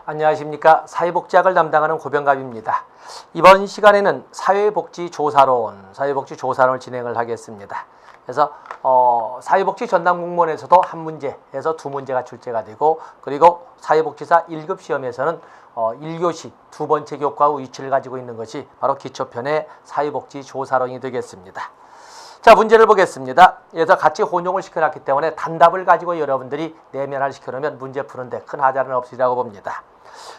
안녕하십니까. 사회복지학을 담당하는 고병갑입니다. 이번 시간에는 사회복지조사론을 진행을 하겠습니다. 그래서 사회복지 전담 공무원에서도 한 문제에서 두 문제가 출제가 되고, 그리고 사회복지사 1급 시험에서는 1교시 두 번째 교과 후 위치를 가지고 있는 것이 바로 기초편의 사회복지조사론이 되겠습니다. 자, 문제를 보겠습니다. 그래서 같이 혼용을 시켜놨기 때문에 단답을 가지고 여러분들이 내면화를 시켜놓으면 문제 푸는데 큰 하자는 없으리라고 봅니다.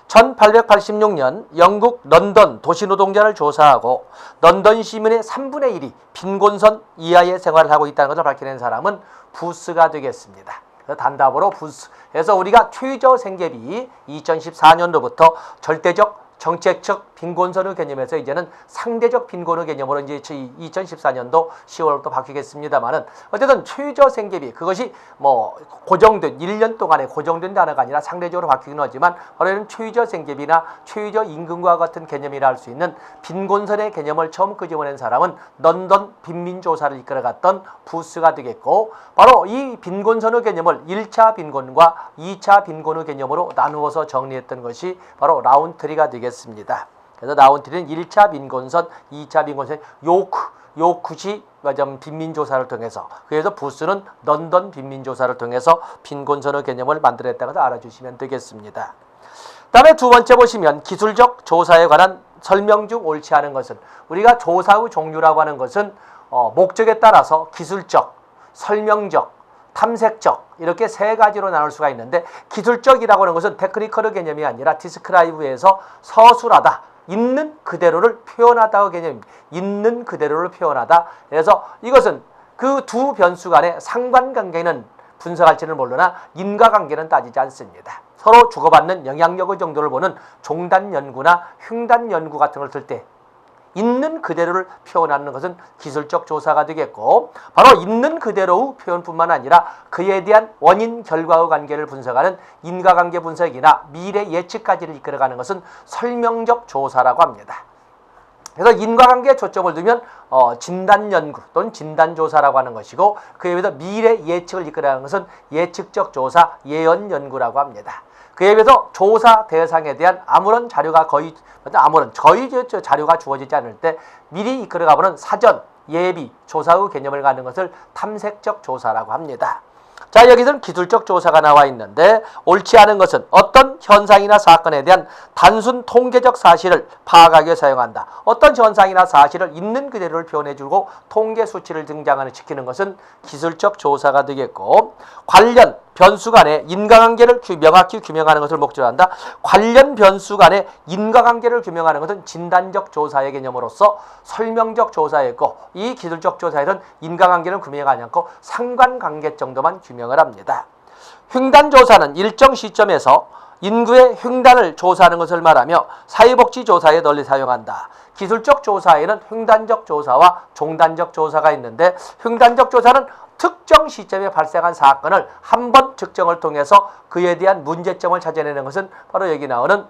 1886년 영국 런던 도시노동자를 조사하고 런던 시민의 3분의 1이 빈곤선 이하의 생활을 하고 있다는 것을 밝혀낸 사람은 부스가 되겠습니다. 단답으로 부스. 그래서 우리가 최저 생계비 2014년도부터 절대적 정책적 빈곤선의 개념에서 이제는 상대적 빈곤의 개념으로 이제 2014년도 10월부터 바뀌겠습니다만은, 어쨌든 최저 생계비, 그것이 뭐 고정된 1년 동안에 고정된 단어가 아니라 상대적으로 바뀌긴 하지만, 바로 이런 최저 생계비나 최저 임금과 같은 개념이라 할 수 있는 빈곤선의 개념을 처음 끄집어낸 사람은 런던 빈민조사를 이끌어갔던 부스가 되겠고, 바로 이 빈곤선의 개념을 1차 빈곤과 2차 빈곤의 개념으로 나누어서 정리했던 것이 바로 라운트리가 되겠습니다. 그래서 라운트리는 1차 빈곤선, 2차 빈곤선, 요크시 빈민조사를 통해서, 그래서 부스는 런던 빈민조사를 통해서 빈곤선의 개념을 만들어냈다는 것을 알아주시면 되겠습니다. 다음에 두 번째 보시면 기술적 조사에 관한 설명 중 옳지 않은 것은, 우리가 조사의 종류라고 하는 것은 목적에 따라서 기술적, 설명적, 탐색적 이렇게 세 가지로 나눌 수가 있는데, 기술적이라고 하는 것은 테크니컬의 개념이 아니라 디스크라이브에서 서술하다, 있는 그대로를 표현하다의 개념입니다. 있는 그대로를 표현하다. 그래서 이것은 그 두 변수 간의 상관관계는 분석할지는 모르나 인과관계는 따지지 않습니다. 서로 주고받는 영향력의 정도를 보는 종단 연구나 흉단 연구 같은 걸 쓸 때 있는 그대로를 표현하는 것은 기술적 조사가 되겠고, 바로 있는 그대로의 표현뿐만 아니라 그에 대한 원인 결과의 관계를 분석하는 인과관계 분석이나 미래 예측까지를 이끌어가는 것은 설명적 조사라고 합니다. 그래서 인과관계에 초점을 두면 진단연구 또는 진단조사라고 하는 것이고, 그에 비해서 미래 예측을 이끌어가는 것은 예측적 조사, 예언연구라고 합니다. 그에 비해서 조사 대상에 대한 아무런 자료가 거의 자료가 주어지지 않을 때 미리 이끌어가보는 사전, 예비, 조사의 개념을 갖는 것을 탐색적 조사라고 합니다. 자, 여기서는 기술적 조사가 나와 있는데, 옳지 않은 것은 어떤 현상이나 사건에 대한 단순 통계적 사실을 파악하기 위해 사용한다. 어떤 현상이나 사실을 있는 그대로를 표현해주고 통계 수치를 시키는 것은 기술적 조사가 되겠고, 관련 변수 간의 인과관계를 명확히 규명하는 것을 목적으로 한다. 관련 변수 간의 인과관계를 규명하는 것은 진단적 조사의 개념으로서 설명적 조사였고, 이 기술적 조사에서는 인과관계는 규명하지 않고 상관관계 정도만 규명을 합니다. 흉단조사는 일정 시점에서 인구의 흉단을 조사하는 것을 말하며 사회복지 조사에 널리 사용한다. 기술적 조사에는 흉단적 조사와 종단적 조사가 있는데, 흉단적 조사는 특정 시점에 발생한 사건을 한 번 측정을 통해서 그에 대한 문제점을 찾아내는 것은 바로 여기 나오는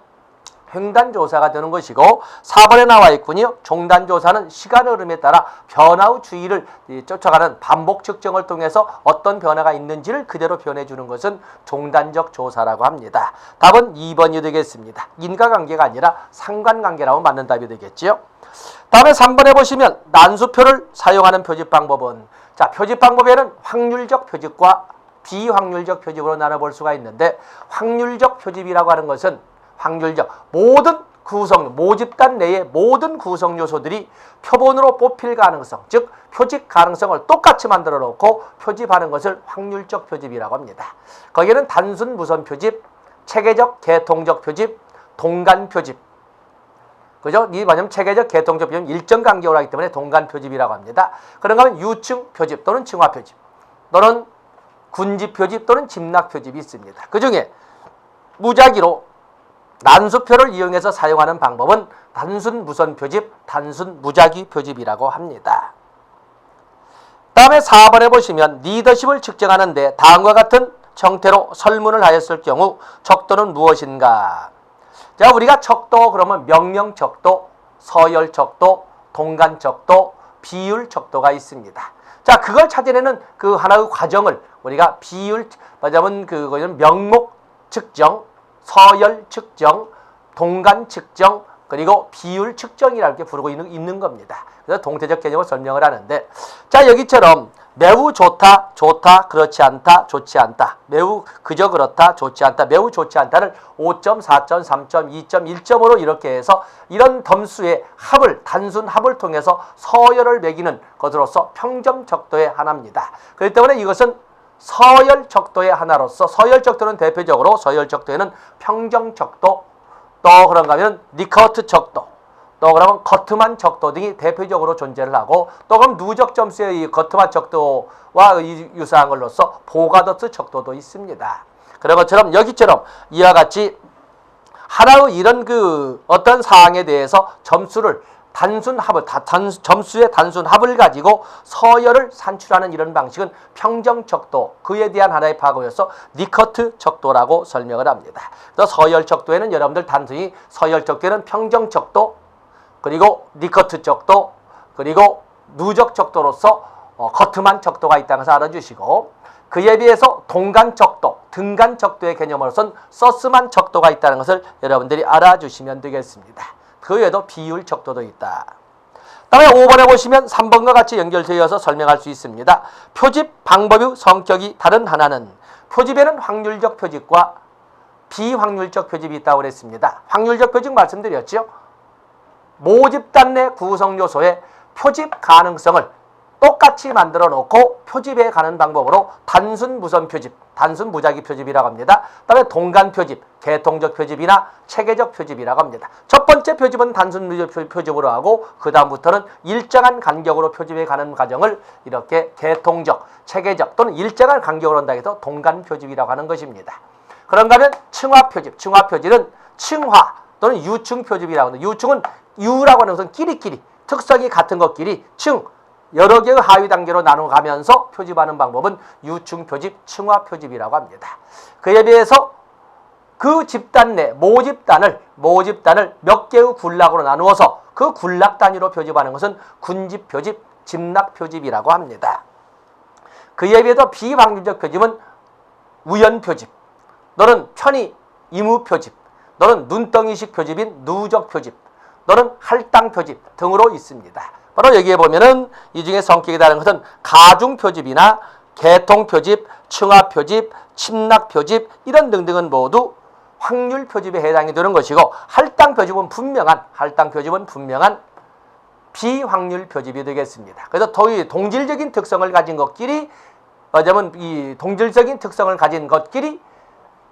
횡단조사가 되는 것이고, 4번에 나와 있군요. 종단조사는 시간의 흐름에 따라 변화의 주의를 쫓아가는 반복 측정을 통해서 어떤 변화가 있는지를 그대로 표현해 주는 것은 종단적 조사라고 합니다. 답은 2번이 되겠습니다. 인과관계가 아니라 상관관계라고 맞는 답이 되겠죠. 다음에 3번에 보시면 난수표를 사용하는 표집 방법은, 자, 표집 방법에는 확률적 표집과 비확률적 표집으로 나눠볼 수가 있는데, 확률적 표집이라고 하는 것은 모든 모집단 내의 모든 구성 요소들이 표본으로 뽑힐 가능성, 즉 표집 가능성을 똑같이 만들어 놓고 표집하는 것을 확률적 표집이라고 합니다. 거기에는 단순 무선 표집, 체계적 계통적 표집, 동간 표집, 그죠? 이 뭐냐면 체계적 계통적 표집은 일정 간격으로 하기 때문에 동간 표집이라고 합니다. 그런가 하면 유층 표집 또는 층화 표집 또는 군집 표집 또는 집락 표집이 있습니다. 그 중에 무작위로 난수표를 이용해서 사용하는 방법은 단순 무선 표집, 단순 무작위 표집이라고 합니다. 다음에 4번에 보시면 리더십을 측정하는데 다음과 같은 형태로 설문을 하였을 경우 척도는 무엇인가? 자, 우리가 척도 그러면 명령 척도, 서열 척도, 동간 척도, 비율 척도가 있습니다. 자, 그걸 찾아내는 그 하나의 과정을 우리가 비율, 말하자면 그거는 명목 측정, 서열 측정, 동간 측정, 그리고 비율 측정이라고 부르고 있는 겁니다. 그래서 동태적 개념을 설명을 하는데, 자, 여기처럼 매우 좋다, 좋다, 그렇지 않다, 좋지 않다, 매우 그저 그렇다, 좋지 않다, 매우 좋지 않다를 5점, 4점, 3점, 2점, 1점으로 이렇게 해서 이런 점수의 합을, 단순 합을 통해서 서열을 매기는 것으로서 평점 척도의 하나입니다. 그렇기 때문에 이것은 서열 척도의 하나로서, 서열 척도는 대표적으로 서열 척도에는 평정 척도, 또 그런가 하면 리커트 척도, 또 그러면 거트만 척도 등이 대표적으로 존재를 하고, 또 그럼 누적 점수의 이 거트만 척도와 유사한 걸로서 보가더스 척도도 있습니다. 그런 것처럼 여기처럼 이와 같이 하나의 이런 그 어떤 사항에 대해서 점수를 단순 합을, 점수의 단순 합을 가지고 서열을 산출하는 이런 방식은 평정 척도, 그에 대한 하나의 파고여서 리커트 척도라고 설명을 합니다. 그래서 서열 척도에는 여러분들 단순히 서열 척도에는 평정 척도, 그리고 리커트 척도, 그리고 누적 척도로서 거트만 척도가 있다는 것을 알아주시고, 그에 비해서 동간 척도, 등간 척도의 개념으로서는 서스만 척도가 있다는 것을 여러분들이 알아주시면 되겠습니다. 그 외에도 비율 척도도 있다. 다음에 5번에 보시면 3번과 같이 연결되어서 설명할 수 있습니다. 표집 방법의 성격이 다른 하나는, 표집에는 확률적 표집과 비확률적 표집이 있다고 그랬습니다. 확률적 표집 말씀드렸죠. 모집단 내 구성 요소의 표집 가능성을 똑같이 만들어 놓고 표집해 가는 방법으로 단순 무선 표집, 단순 무작위 표집이라고 합니다. 그다음에 동간 표집, 계통적 표집이나 체계적 표집이라고 합니다. 첫 번째 표집은 단순 표집으로 하고, 그 다음부터는 일정한 간격으로 표집해 가는 과정을 이렇게 계통적, 체계적 또는 일정한 간격으로 한다 해서 동간 표집이라고 하는 것입니다. 그런가 하면 층화 표집, 층화 표집은 층화 또는 유층 표집이라고 합니다. 유층은 유라고 하는 것은 끼리끼리, 특성이 같은 것끼리 층, 여러 개의 하위 단계로 나눠가면서 표집하는 방법은 유층 표집, 층화 표집이라고 합니다. 그에 비해서 그 집단 내 모집단을 몇 개의 군락으로 나누어서 그 군락 단위로 표집하는 것은 군집 표집, 집락 표집이라고 합니다. 그에 비해서 비확률적 표집은 우연 표집, 너는 편의 임의 표집, 너는 눈덩이식 표집인 누적 표집, 너는 할당 표집 등으로 있습니다. 바로 여기에 보면은 이 중에 성격이 다른 것은 가중 표집이나 계통 표집, 층화 표집, 침락 표집 이런 등등은 모두 확률 표집에 해당이 되는 것이고, 할당 표집은 분명한 비확률 표집이 되겠습니다. 그래서 동질적인 특성을 가진 것끼리, 어쩌면 이 동질적인 특성을 가진 것끼리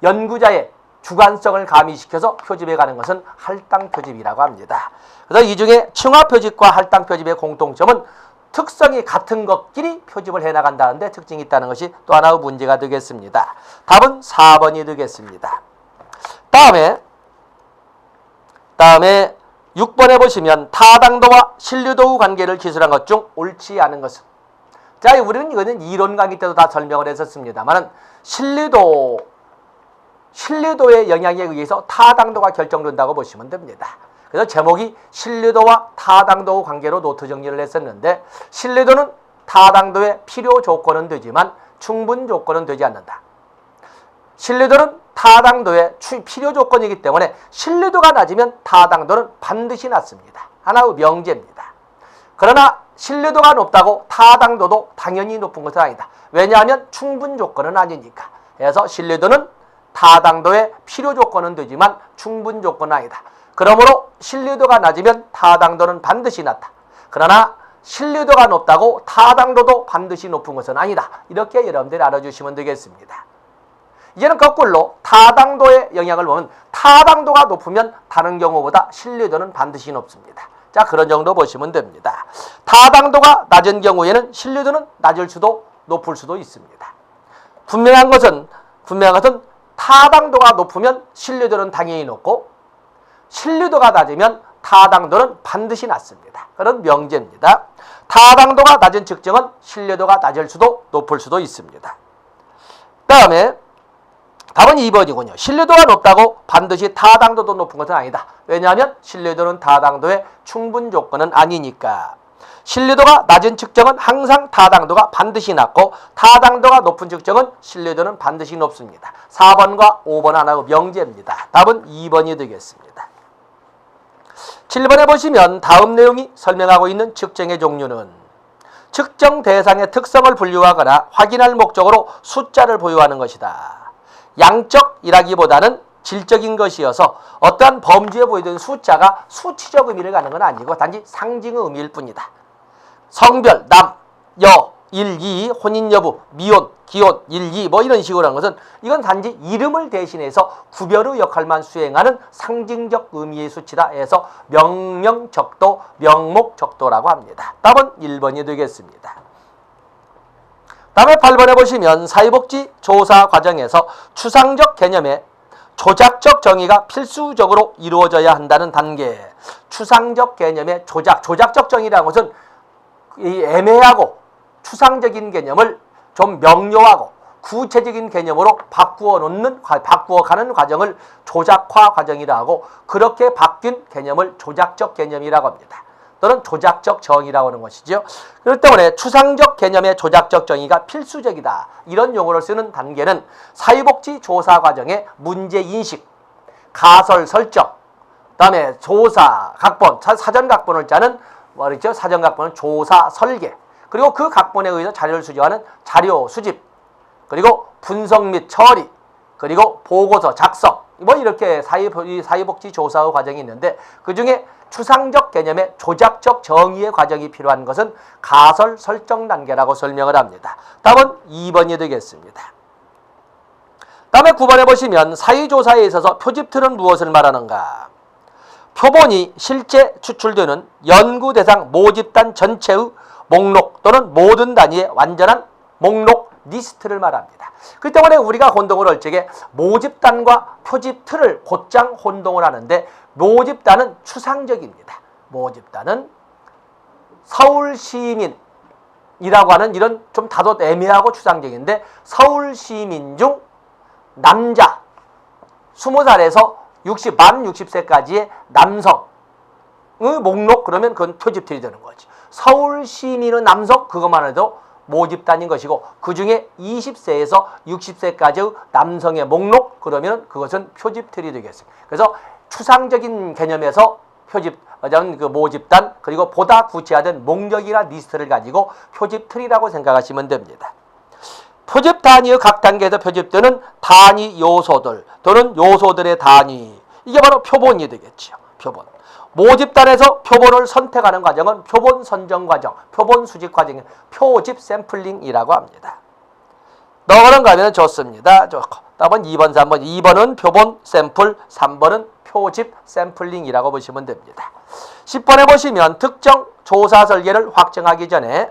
연구자의 주관성을 가미시켜서 표집해 가는 것은 할당 표집이라고 합니다. 그래서 이 중에 층화 표집과 할당 표집의 공통점은 특성이 같은 것끼리 표집을 해나간다는 데 특징이 있다는 것이 또 하나의 문제가 되겠습니다. 답은 4번이 되겠습니다. 다음에 6번에 보시면 타당도와 신뢰도의 관계를 기술한 것 중 옳지 않은 것은, 자, 우리는 이거는 이론 강의 때도 다 설명을 했었습니다만 신뢰도의 영향에 의해서 타당도가 결정된다고 보시면 됩니다. 그래서 제목이 신뢰도와 타당도의 관계로 노트 정리를 했었는데, 신뢰도는 타당도의 필요 조건은 되지만 충분 조건은 되지 않는다. 신뢰도는 타당도의 필요 조건이기 때문에 신뢰도가 낮으면 타당도는 반드시 낮습니다. 하나의 명제입니다. 그러나 신뢰도가 높다고 타당도도 당연히 높은 것은 아니다. 왜냐하면 충분 조건은 아니니까. 그래서 신뢰도는 타당도의 필요 조건은 되지만 충분 조건은 아니다. 그러므로 신뢰도가 낮으면 타당도는 반드시 낮다. 그러나 신뢰도가 높다고 타당도도 반드시 높은 것은 아니다. 이렇게 여러분들이 알아주시면 되겠습니다. 이제는 거꾸로 타당도의 영향을 보면 타당도가 높으면 다른 경우보다 신뢰도는 반드시 높습니다. 자, 그런 정도 보시면 됩니다. 타당도가 낮은 경우에는 신뢰도는 낮을 수도 높을 수도 있습니다. 분명한 것은 타당도가 높으면 신뢰도는 당연히 높고, 신뢰도가 낮으면 타당도는 반드시 낮습니다. 그런 명제입니다. 타당도가 낮은 측정은 신뢰도가 낮을 수도 높을 수도 있습니다. 다음에 답은 2번이군요. 신뢰도가 높다고 반드시 타당도도 높은 것은 아니다. 왜냐하면 신뢰도는 타당도의 충분 조건은 아니니까. 신뢰도가 낮은 측정은 항상 타당도가 반드시 낮고 타당도가 높은 측정은 신뢰도는 반드시 높습니다. 4번과 5번 하나의 명제입니다. 답은 2번이 되겠습니다. 7번에 보시면 다음 내용이 설명하고 있는 측정의 종류는 측정 대상의 특성을 분류하거나 확인할 목적으로 숫자를 보유하는 것이다. 양적이라기보다는 질적인 것이어서 어떠한 범주에 보이던 숫자가 수치적 의미를 갖는 건 아니고 단지 상징의 의미일 뿐이다. 성별, 남, 여, 일, 이, 혼인 여부, 미혼, 기혼, 일, 이 뭐 이런 식으로 하는 것은 이건 단지 이름을 대신해서 구별의 역할만 수행하는 상징적 의미의 수치다 해서 명명적도, 명목적도라고 합니다. 답은 1번이 되겠습니다. 다음에 8번에 보시면 사회복지 조사 과정에서 추상적 개념의 조작적 정의가 필수적으로 이루어져야 한다는 단계. 추상적 개념의 조작적 정의라는 것은 이 애매하고 추상적인 개념을 좀 명료하고 구체적인 개념으로 바꾸어가는 과정을 조작화 과정이라 하고, 그렇게 바뀐 개념을 조작적 개념이라고 합니다. 또는 조작적 정의라고 하는 것이죠. 그렇기 때문에 추상적 개념의 조작적 정의가 필수적이다. 이런 용어를 쓰는 단계는 사회복지 조사 과정의 문제인식, 가설 설정, 그 다음에 조사 각본, 사전 각본을 짜는 뭐죠? 사전 각본은 조사 설계, 그리고 그 각본에 의해서 자료를 수집하는 자료 수집, 그리고 분석 및 처리, 그리고 보고서 작성, 뭐 이렇게 사회복지 조사의 과정이 있는데, 그중에 추상적 개념의 조작적 정의의 과정이 필요한 것은 가설 설정 단계라고 설명을 합니다. 답은 2번이 되겠습니다. 다음에 9번에 보시면 사회조사에 있어서 표집틀은 무엇을 말하는가? 표본이 실제 추출되는 연구 대상 모집단 전체의 목록 또는 모든 단위의 완전한 목록 리스트를 말합니다. 그 때문에 우리가 혼동을 할 적에 모집단과 표집틀을 곧장 혼동을 하는데, 모집단은 추상적입니다. 모집단은 서울시민이라고 하는 이런 좀 다소 애매하고 추상적인데, 서울시민 중 남자 20살에서 만 60세까지의 남성의 목록, 그러면 그건 표집틀이 되는 거지. 서울시민의 남성, 그것만 해도 모집단인 것이고, 그 중에 20세에서 60세까지의 남성의 목록, 그러면 그것은 표집틀이 되겠습니다. 그래서 추상적인 개념에서 그 모집단, 그리고 보다 구체화된 목록이나 리스트를 가지고 표집틀이라고 생각하시면 됩니다. 표집 단위의 각 단계에서 표집되는 단위 요소들 또는 요소들의 단위, 이게 바로 표본이 되겠죠. 표본. 모집단에서 표본을 선택하는 과정은 표본 선정 과정, 표본 수집 과정, 표집 샘플링이라고 합니다. 너그런가 하면 좋습니다. 좋고. 답은 2번, 3번. 2번은 표본 샘플, 3번은 표집 샘플링이라고 보시면 됩니다. 10번에 보시면 특정 조사 설계를 확정하기 전에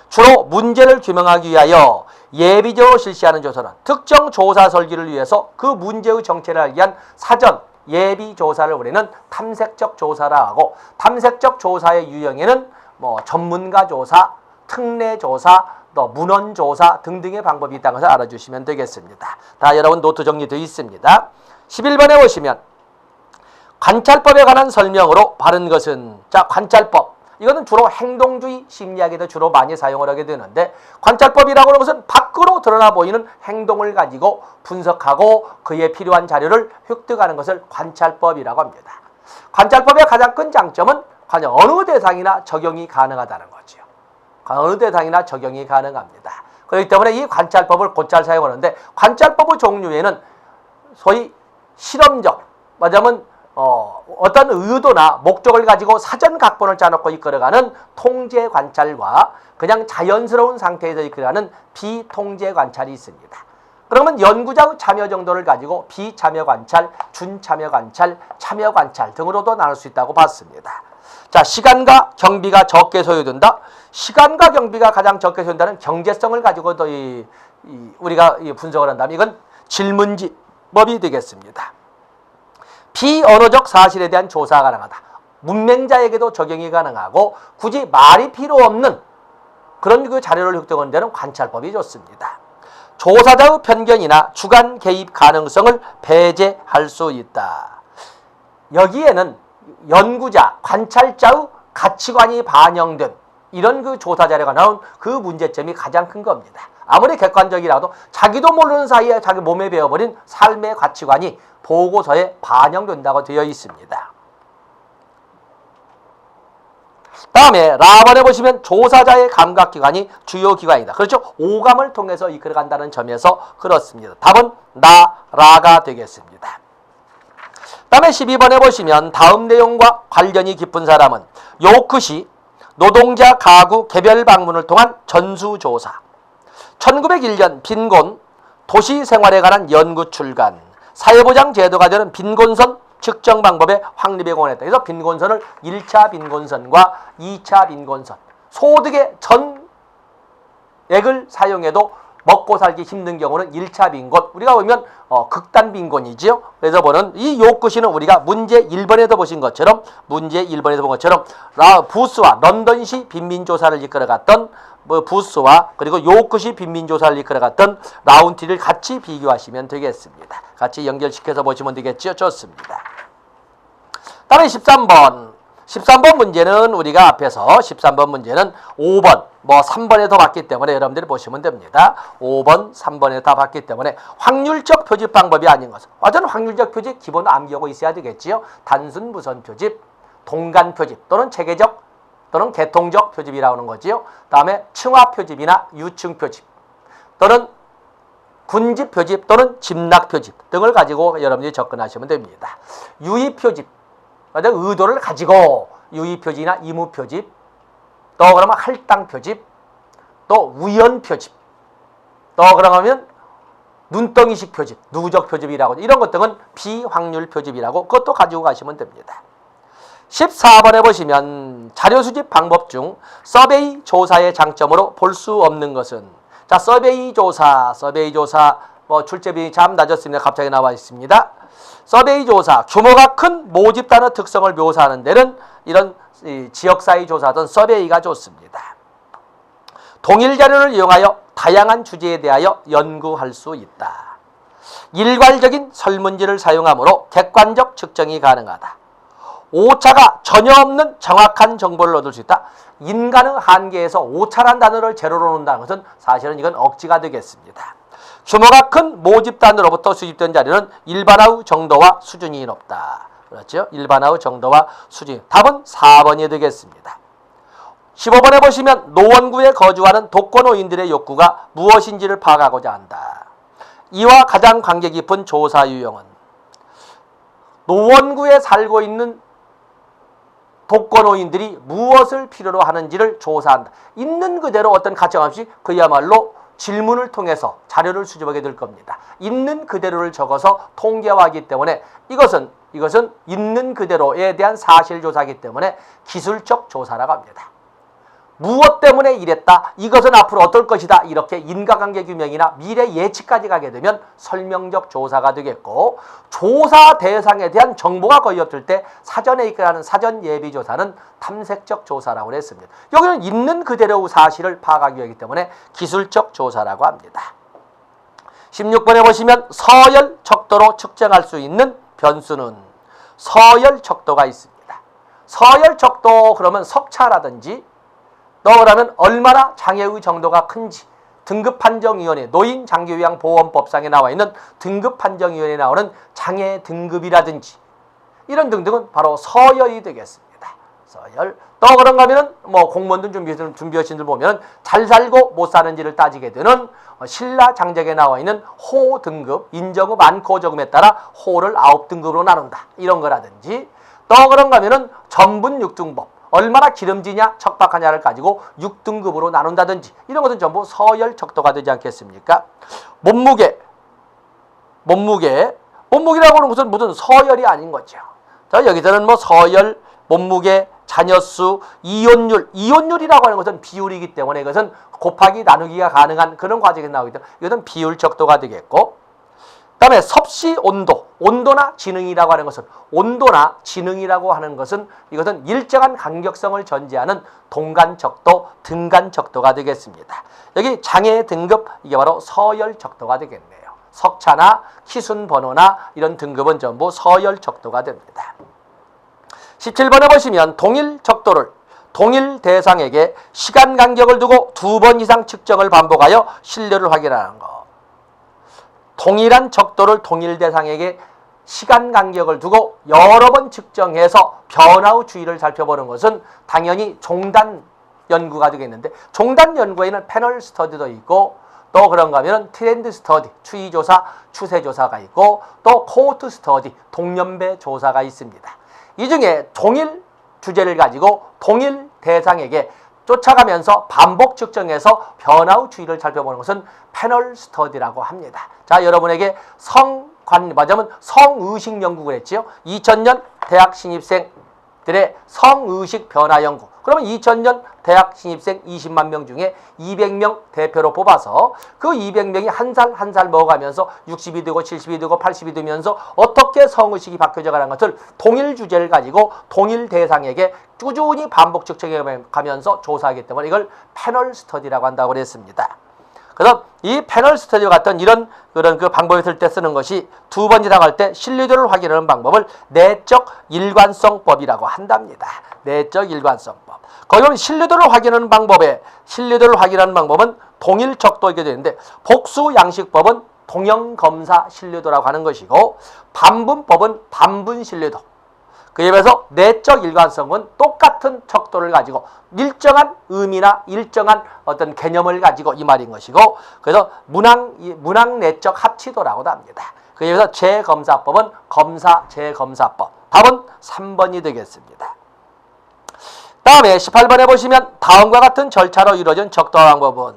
주로 문제를 규명하기 위하여 예비적으로 실시하는 조사는 특정 조사 설계를 위해서 그 문제의 정체를 알기 위한 사전 예비 조사를 우리는 탐색적 조사라 하고, 탐색적 조사의 유형에는 뭐 전문가 조사, 특례 조사, 또 문헌 조사 등등의 방법이 있다는 것을 알아주시면 되겠습니다. 다 여러분 노트 정리되어 있습니다. 11번에 보시면 관찰법에 관한 설명으로 바른 것은, 자, 관찰법. 이거는 주로 행동주의 심리학에도 주로 많이 사용을 하게 되는데, 관찰법이라고 하는 것은 밖으로 드러나 보이는 행동을 가지고 분석하고 그에 필요한 자료를 획득하는 것을 관찰법이라고 합니다. 관찰법의 가장 큰 장점은 어느 대상이나 적용이 가능하다는 거죠. 어느 대상이나 적용이 가능합니다. 그렇기 때문에 이 관찰법을 곧잘 사용하는데, 관찰법의 종류에는 소위 실험적, 말하자면 어떤 의도나 목적을 가지고 사전 각본을 짜놓고 이끌어가는 통제 관찰과 그냥 자연스러운 상태에서 이끌어가는 비통제 관찰이 있습니다. 그러면 연구자의 참여 정도를 가지고 비참여 관찰, 준참여 관찰, 참여 관찰 등으로도 나눌 수 있다고 봤습니다. 자, 시간과 경비가 적게 소요된다. 시간과 경비가 가장 적게 소요된다는 경제성을 가지고도 우리가 분석을 한다면 이건 질문지법이 되겠습니다. 비언어적 사실에 대한 조사가 가능하다. 문맹자에게도 적용이 가능하고 굳이 말이 필요 없는 그런 그 자료를 획득하는 데는 관찰법이 좋습니다. 조사자의 편견이나 주관 개입 가능성을 배제할 수 있다. 여기에는 연구자, 관찰자의 가치관이 반영된 이런 그 조사 자료가 나온 그 문제점이 가장 큰 겁니다. 아무리 객관적이라도 자기도 모르는 사이에 자기 몸에 배어버린 삶의 가치관이 보고서에 반영된다고 되어 있습니다. 다음에 라번에 보시면 조사자의 감각기관이 주요 기관이다. 그렇죠? 오감을 통해서 이끌어간다는 점에서 그렇습니다. 답은 라가 되겠습니다. 다음에 12번에 보시면 다음 내용과 관련이 깊은 사람은 요크시 노동자 가구 개별 방문을 통한 전수조사, 1901년 빈곤 도시 생활에 관한 연구 출간, 사회보장 제도가 되는 빈곤선 측정 방법의 확립에 권했다. 그래서 빈곤선을 1차 빈곤선과 2차 빈곤선, 소득의 전액을 사용해도 먹고 살기 힘든 경우는 1차 빈곤, 우리가 보면 극단 빈곤이지요. 그래서 보는 이 요크시는 우리가 문제 1번에도 보신 것처럼, 문제 1번에도 본 것처럼 부스와 런던시 빈민조사를 이끌어갔던 부스와 그리고 요크시 빈민조사를 이끌어갔던 라운티를 같이 비교하시면 되겠습니다. 같이 연결시켜서 보시면 되겠죠. 좋습니다. 다음에 13번 문제는 우리가 앞에서 13번 문제는 5번, 3번에 더 봤기 때문에 여러분들이 보시면 됩니다. 5번, 3번에 다 봤기 때문에 확률적 표집 방법이 아닌 것은, 완전 확률적 표집 기본 암기하고 있어야 되겠지요. 단순 무선 표집, 동간 표집 또는 체계적 또는 계통적 표집이라고 하는 거지요. 다음에 층화 표집이나 유층 표집 또는 군집 표집 또는 집락 표집 등을 가지고 여러분들이 접근하시면 됩니다. 유의 표집, 의도를 가지고 유의 표집이나 이무 표집, 또 그러면 할당 표집, 또 우연 표집, 또 그러면 눈덩이식 표집, 누적 표집이라고, 이런 것들은 비확률 표집이라고 그것도 가지고 가시면 됩니다. 14번에 보시면 자료 수집 방법 중 서베이 조사의 장점으로 볼 수 없는 것은, 자, 서베이 조사 출제비율이 참 낮았습니다. 갑자기 나와 있습니다. 서베이 조사, 규모가 큰 모집단의 특성을 묘사하는 데는 이런 지역사회 조사든 서베이가 좋습니다. 동일 자료를 이용하여 다양한 주제에 대하여 연구할 수 있다. 일괄적인 설문지를 사용하므로 객관적 측정이 가능하다. 오차가 전혀 없는 정확한 정보를 얻을 수 있다. 인간의 한계에서 오차란 단어를 제로로 놓는다는 것은 사실은 이건 억지가 되겠습니다. 규모가 큰 모집단으로부터 수집된 자료는 일반화의 정도와 수준이 높다. 그렇죠? 일반화의 정도와 수준. 답은 4번이 되겠습니다. 15번에 보시면 노원구에 거주하는 독거노인들의 욕구가 무엇인지를 파악하고자 한다. 이와 가장 관계 깊은 조사 유형은 노원구에 살고 있는 독거노인들이 무엇을 필요로 하는지를 조사한다. 있는 그대로 어떤 가정 없이 그야말로 질문을 통해서 자료를 수집하게 될 겁니다. 있는 그대로를 적어서 통계화하기 때문에 이것은 있는 그대로에 대한 사실조사이기 때문에 기술적 조사라고 합니다. 무엇 때문에 이랬다, 이것은 앞으로 어떨 것이다, 이렇게 인과관계 규명이나 미래 예측까지 가게 되면 설명적 조사가 되겠고, 조사 대상에 대한 정보가 거의 없을 때 사전에 이끌어가는 사전 예비 조사는 탐색적 조사라고 했습니다. 여기는 있는 그대로의 사실을 파악하기 위하기 때문에 기술적 조사라고 합니다. 16번에 보시면 서열 척도로 측정할 수 있는 변수는 서열 척도가 있습니다. 서열 척도 그러면 석차라든지 또 그러면 얼마나 장애의 정도가 큰지, 등급판정위원회, 노인장애요양보험법상에 나와 있는 등급판정위원회에 나오는 장애 등급이라든지 이런 등등은 바로 서열이 되겠습니다. 서열. 또 그런가 하면은 공무원들 준비하신 분들 보면 잘 살고 못 사는지를 따지게 되는 신라장적에 나와 있는 호 등급, 인정의 많고 적음에 따라 호를 9등급으로 나눈다. 이런 거라든지, 또 그런가 하면은 전분 6등법, 얼마나 기름지냐 척박하냐를 가지고 6등급으로 나눈다든지 이런 것은 전부 서열 척도가 되지 않겠습니까? 몸무게라고 하는 것은 무슨 서열이 아닌 거죠. 자, 여기서는 서열, 몸무게, 잔여수, 이온율이라고 하는 것은 비율이기 때문에 이것은 곱하기 나누기가 가능한 그런 과정이 나오기 때문에 이것은 비율 척도가 되겠고, 그다음에 섭씨 온도나 지능이라고 하는 것은 이것은 일정한 간격성을 전제하는 동간 척도, 등간 척도가 되겠습니다. 여기 장애 등급, 이게 바로 서열 척도가 되겠네요. 석차나 키순 번호나 이런 등급은 전부 서열 척도가 됩니다. 17번에 보시면 동일 척도를 동일 대상에게 시간 간격을 두고 2번 이상 측정을 반복하여 신뢰를 확인하는 것. 동일한 척도를 동일 대상에게 시간 간격을 두고 여러 번 측정해서 변화 후 추이를 살펴보는 것은 당연히 종단 연구가 되겠는데, 종단 연구에는 패널 스터디도 있고, 또 그런가 하면 트렌드 스터디, 추이조사, 추세조사가 있고, 또 코호트 스터디, 동년배 조사가 있습니다. 이 중에 동일 주제를 가지고 동일 대상에게 쫓아가면서 반복 측정해서 변화 후 추이를 살펴보는 것은 패널 스터디라고 합니다. 자, 여러분에게 맞으면 성의식 연구를 했지요. 2000년 대학 신입생들의 성의식 변화 연구. 그러면 2000년 대학 신입생 20만 명 중에 200명 대표로 뽑아서 그 200명이 한 살 한 살 먹어가면서 60이 되고 70이 되고 80이 되면서 어떻게 성의식이 바뀌어져 가는 것을 동일 주제를 가지고 동일 대상에게 꾸준히 반복 측정해 가면서 조사하기 때문에 이걸 패널 스터디라고 한다고 그랬습니다. 그래서 이 패널 스터디와 같은 그런 방법을 쓸 때 쓰는 것이 2번 이상 할 때 신뢰도를 확인하는 방법을 내적 일관성법이라고 한답니다. 내적 일관성법. 거기 보면 신뢰도를 확인하는 방법은 동일 척도이게 되는데, 복수 양식법은 동형 검사 신뢰도라고 하는 것이고, 반분법은 반분 신뢰도. 그에 비해서 내적 일관성은 똑같은 척도를 가지고 일정한 의미나 일정한 어떤 개념을 가지고 이 말인 것이고, 그래서 문항 내적 합치도라고도 합니다. 그에 비해서 재검사법은 검사 재검사법. 답은 3번이 되겠습니다. 다음에 18번에 보시면 다음과 같은 절차로 이루어진 척도 방법은,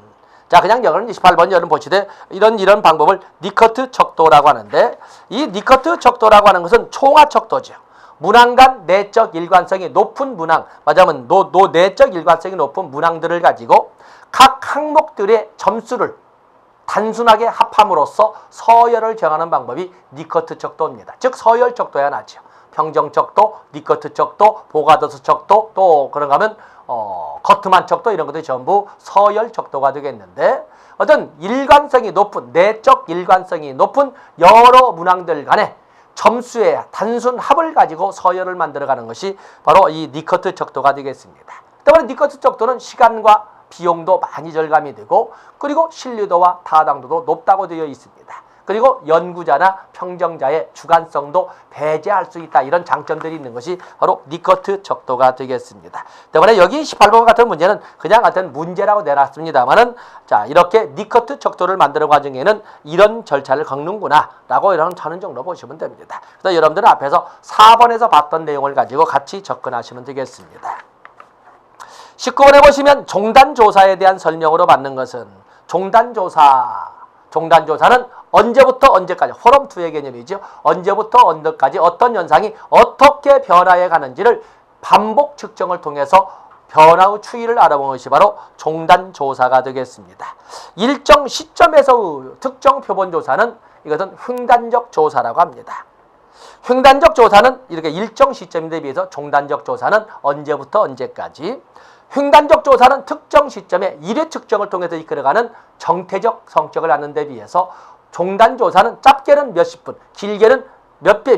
자, 그냥 여러분 28번 여러분 보시되 이런 방법을 니커트 척도라고 하는데, 이 니커트 척도라고 하는 것은 총화 척도죠. 문항 간 내적 일관성이 높은 문항, 맞으면 내적 일관성이 높은 문항들을 가지고 각 항목들의 점수를 단순하게 합함으로써 서열을 정하는 방법이 니커트 척도입니다. 즉 서열 척도야 나죠. 평정 척도, 니커트 척도, 보가더스 척도, 또 그런가 하면 커트만 척도, 이런 것들이 전부 서열 척도가 되겠는데, 어떤 일관성이 높은, 내적 일관성이 높은 여러 문항들 간에 점수의 단순 합을 가지고 서열을 만들어가는 것이 바로 이 니커트 척도가 되겠습니다. 때문에 니커트 척도는 시간과 비용도 많이 절감이 되고, 그리고 신뢰도와 타당도도 높다고 되어 있습니다. 그리고 연구자나 평정자의 주관성도 배제할 수 있다, 이런 장점들이 있는 것이 바로 니커트 척도가 되겠습니다. 때문에 여기 18번 같은 문제는 그냥 어떤 문제라고 내놨습니다만은, 자, 이렇게 니커트 척도를 만드는 과정에는 이런 절차를 겪는구나 라고 이런 하는 정도로 보시면 됩니다. 그래서 여러분들은 앞에서 4번에서 봤던 내용을 가지고 같이 접근하시면 되겠습니다. 19번에 보시면 종단조사에 대한 설명으로 받는 것은, 종단조사는 언제부터 언제까지, 포럼 2의 개념이죠. 언제부터 언제까지 어떤 현상이 어떻게 변화해 가는지를 반복 측정을 통해서 변화 후 추이를 알아보는 것이 바로 종단조사가 되겠습니다. 일정 시점에서 특정 표본 조사는 이것은 횡단적 조사라고 합니다. 횡단적 조사는 이렇게 일정 시점에 비해서 종단적 조사는 언제부터 언제까지, 횡단적 조사는 특정 시점에 일회 측정을 통해서 이끌어가는 정태적 성격을 갖는 데 비해서 종단조사는 짧게는 몇십 분, 길게는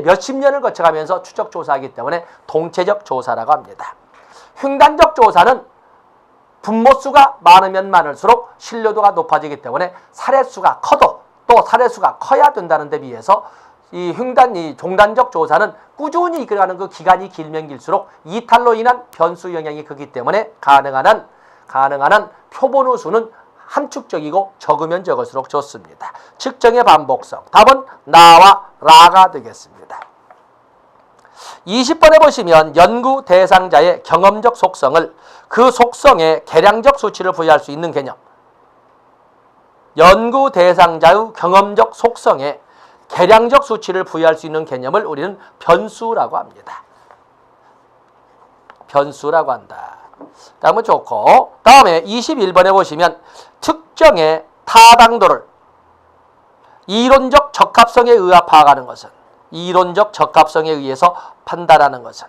몇십 년을 거쳐가면서 추적 조사하기 때문에 동체적 조사라고 합니다. 횡단적 조사는 분모수가 많으면 많을수록 신뢰도가 높아지기 때문에 사례수가 커도 또 사례수가 커야 된다는 데 비해서 이 종단적 조사는 꾸준히 이끌어가는 그 기간이 길면 길수록 이탈로 인한 변수 영향이 크기 때문에 가능한 한 표본의 수는 함축적이고 적으면 적을수록 좋습니다. 측정의 반복성. 답은 나와 라가 되겠습니다. 20번에 보시면 연구 대상자의 경험적 속성을 그 속성에 계량적 수치를 부여할 수 있는 개념. 연구 대상자의 경험적 속성에 계량적 수치를 부여할 수 있는 개념을 우리는 변수라고 합니다. 변수라고 한다. 다음은 좋고, 다음에 21번에 보시면 특정의 타당도를 이론적 적합성에 의해 파악하는 것은, 이론적 적합성에 의해서 판단하는 것은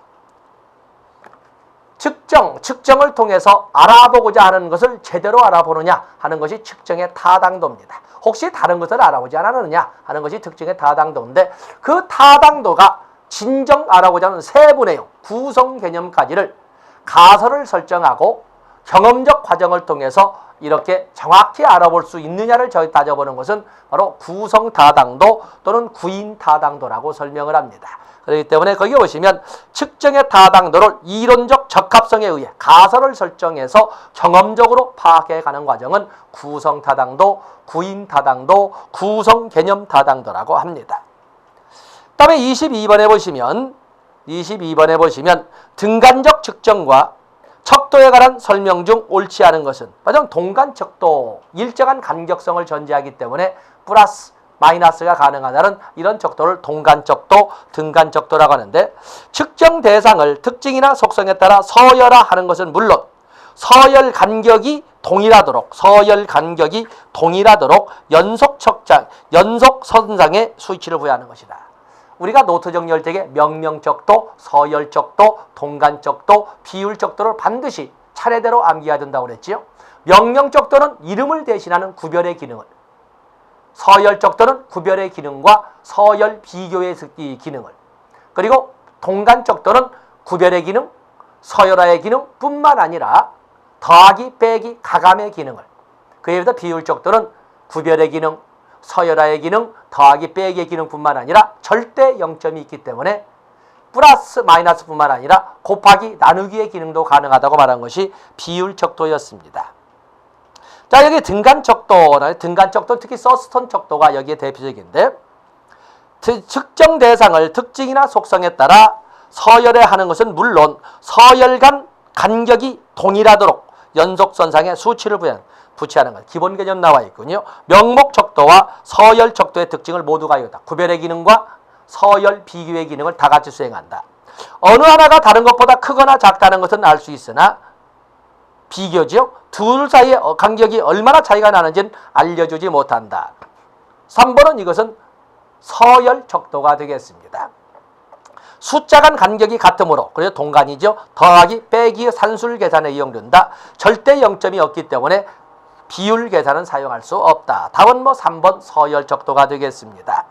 측정을 통해서 알아보고자 하는 것을 제대로 알아보느냐 하는 것이 측정의 타당도입니다. 혹시 다른 것을 알아보지 않았느냐 하는 것이 특정의 타당도인데, 그 타당도가 진정 알아보자 하는 세부 내용, 구성 개념까지를 가설을 설정하고 경험적 과정을 통해서 이렇게 정확히 알아볼 수 있느냐를 따져보는 것은 바로 구성타당도 또는 구인타당도라고 설명을 합니다. 그렇기 때문에 거기 보시면 측정의 타당도를 이론적 적합성에 의해 가설을 설정해서 경험적으로 파악해가는 과정은 구성타당도, 구인타당도, 구성개념타당도라고 합니다. 다음에 22번에 보시면 등간적 측정과 척도에 관한 설명 중 옳지 않은 것은 맞아 동간척도, 일정한 간격성을 전제하기 때문에 플러스 마이너스가 가능하다는 이런 척도를 동간척도, 등간척도라고 하는데 측정 대상을 특징이나 속성에 따라 서열화하는 것은 물론 서열 간격이 동일하도록 연속 선상의 수치를 부여하는 것이다. 우리가 노트 정리할 때 명령척도, 서열척도, 동간척도, 비율척도를 반드시 차례대로 암기해야 된다고 그랬지요. 명령척도는 이름을 대신하는 구별의 기능을, 서열척도는 구별의 기능과 서열 비교의 기능을, 그리고 동간척도는 구별의 기능, 서열화의 기능 뿐만 아니라 더하기, 빼기, 가감의 기능을, 그에 비해서 비율척도는 구별의 기능, 서열화의 기능, 더하기, 빼기의 기능뿐만 아니라 절대 0점이 있기 때문에 플러스 마이너스뿐만 아니라 곱하기, 나누기의 기능도 가능하다고 말한 것이 비율척도였습니다. 자, 여기 등간척도, 특히 서스턴 척도가 여기에 대표적인데 측정 대상을 특징이나 속성에 따라 서열화하는 것은 물론 서열 간 간격이 동일하도록 연속선상의 수치를 부치하는 것. 기본 개념 나와 있군요. 명목척도와 서열척도의 특징을 모두 가지고 있다. 구별의 기능과 서열 비교의 기능을 다 같이 수행한다. 어느 하나가 다른 것보다 크거나 작다는 것은 알 수 있으나 비교죠. 둘 사이의 간격이 얼마나 차이가 나는지는 알려주지 못한다. 3번은 이것은 서열척도가 되겠습니다. 숫자 간 간격이 같으므로, 그래서 동간이죠. 더하기, 빼기, 산술 계산에 이용된다. 절대 0점이 없기 때문에 비율 계산은 사용할 수 없다. 답은 3번 서열척도가 되겠습니다.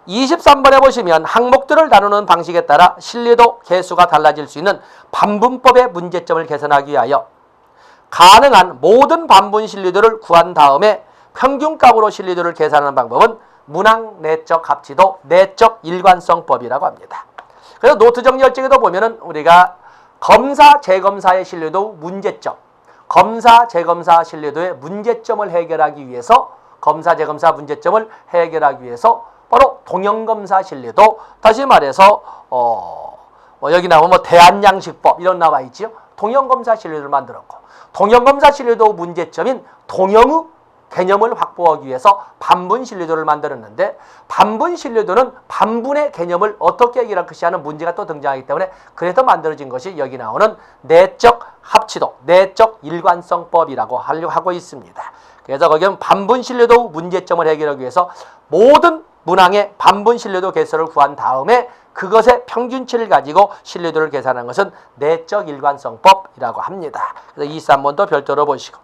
23번에 보시면 항목들을 다루는 방식에 따라 신뢰도 개수가 달라질 수 있는 반분법의 문제점을 개선하기 위하여 가능한 모든 반분 신뢰도를 구한 다음에 평균값으로 신뢰도를 계산하는 방법은 문항 내적 합치도 내적 일관성법이라고 합니다. 그래서 노트 정리할적에도 보면은 우리가 검사, 재검사의 신뢰도 문제점, 검사, 재검사 신뢰도의 문제점을 해결하기 위해서 검사, 재검사 문제점을 해결하기 위해서 바로 동형검사 신뢰도, 다시 말해서 여기 나오면 대한양식법 이런 나와 있지요. 동형검사 신뢰도를 만들었고, 동형검사 신뢰도 문제점인 동형의 개념을 확보하기 위해서 반분 신뢰도를 만들었는데, 반분 신뢰도는 반분의 개념을 어떻게 해결할 것이 하는 문제가 또 등장하기 때문에 그래서 만들어진 것이 여기 나오는 내적 합치도, 내적 일관성법이라고 하고 있습니다. 그래서 거기는 반분 신뢰도 문제점을 해결하기 위해서 모든 문항의 반분 신뢰도 개수를 구한 다음에 그것의 평균치를 가지고 신뢰도를 계산하는 것은 내적 일관성법이라고 합니다. 그래서 23번도 별도로 보시고,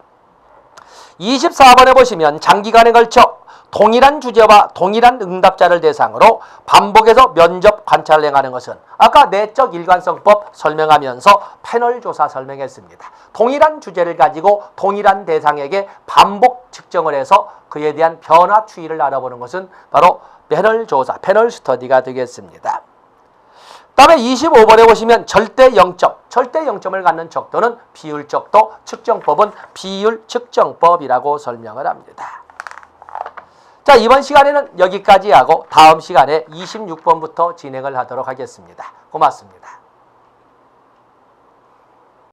24번에 보시면 장기간에 걸쳐 동일한 주제와 동일한 응답자를 대상으로 반복해서 면접 관찰을 행하는 것은 아까 내적 일관성법 설명하면서 패널 조사 설명했습니다. 동일한 주제를 가지고 동일한 대상에게 반복 측정을 해서 그에 대한 변화 추이를 알아보는 것은 바로 패널 조사, 패널 스터디가 되겠습니다. 다음에 25번에 보시면 절대 0점, 절대 0점을 갖는 척도는 비율 척도, 측정법은 비율 측정법이라고 설명을 합니다. 자, 이번 시간에는 여기까지 하고 다음 시간에 26번부터 진행을 하도록 하겠습니다. 고맙습니다.